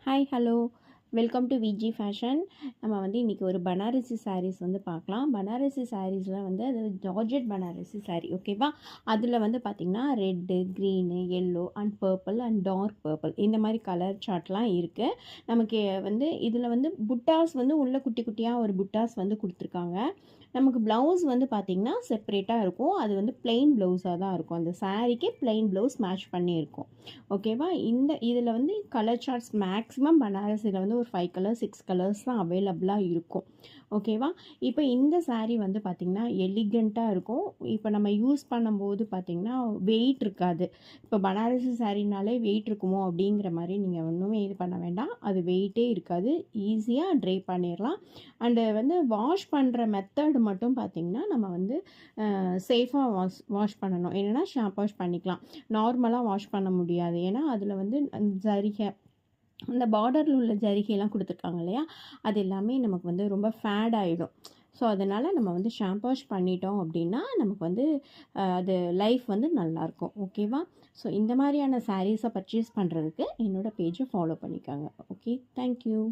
Hi hello welcome to Viji fashion. நம்ம வந்து இன்றைக்கி ஒரு பனாரசி சாரீஸ் வந்து பார்க்கலாம். பனாரசி சாரீஸில் வந்து அது ஜார்ஜெட் பனாரசி சாரீ, ஓகேவா? அதில் வந்து பார்த்திங்கன்னா red, green, yellow and purple and dark purple இந்த மாதிரி கலர் சார்ட்லாம் இருக்குது. நமக்கு வந்து இதில் வந்து புட்டாஸ் வந்து உள்ள குட்டி குட்டியாக ஒரு புட்டாஸ் வந்து கொடுத்துருக்காங்க. நமக்கு ப்ளவுஸ் வந்து பார்த்திங்கன்னா செப்பரேட்டாக இருக்கும். அது வந்து பிளெயின் ப்ளவுஸாக தான் இருக்கும். அந்த சாரீக்கு பிளெயின் ப்ளவுஸ் மேட்ச் பண்ணியிருக்கும், ஓகேவா? இதில் வந்து கலர் சார்ட்ஸ் மேக்ஸிமம் பனாரஸில் வந்து ஒரு 5 கலர்ஸ் 6 கலர்ஸ் தான் அவைலபிளாக இருக்கும், ஓகேவா? இப்போ இந்த சாரீ வந்து பார்த்திங்கன்னா எலிகண்ட்டாக இருக்கும். இப்போ நம்ம யூஸ் பண்ணும்போது பார்த்திங்கன்னா வெயிட் இருக்காது. இப்போ பனாரசி சாரீனாலே வெயிட் இருக்குமோ அப்படிங்கிற மாதிரி நீங்கள் ஒன்றுமே இது பண்ண வேண்டாம். அது வெயிட்டே இருக்காது. ஈஸியாக ட்ரை பண்ணிடலாம். அண்டு வந்து வாஷ் பண்ணுற மெத்தட் மட்டும் பார்த்திங்கன்னா நம்ம வந்து சேஃபாக வாஷ் பண்ணணும். என்னென்னா ஷாம்ப் வாஷ் பண்ணிக்கலாம். நார்மலாக வாஷ் பண்ண முடியாது. ஏன்னா அதில் வந்து ஜரிகை, அந்த பார்டரில் உள்ள ஜரிகையெல்லாம் கொடுத்துருக்காங்க இல்லையா, அது எல்லாமே நமக்கு வந்து ரொம்ப ஃபேட் ஆகிடும். ஸோ அதனால் நம்ம வந்து ஷாம்ப் வாஷ் பண்ணிட்டோம் அப்படின்னா நமக்கு வந்து அது லைஃப் வந்து நல்லாயிருக்கும், ஓகேவா? ஸோ இந்த மாதிரியான சாரீஸை பர்ச்சேஸ் பண்ணுறதுக்கு என்னோடய பேஜை ஃபாலோ பண்ணிக்கோங்க. Okay, thank you.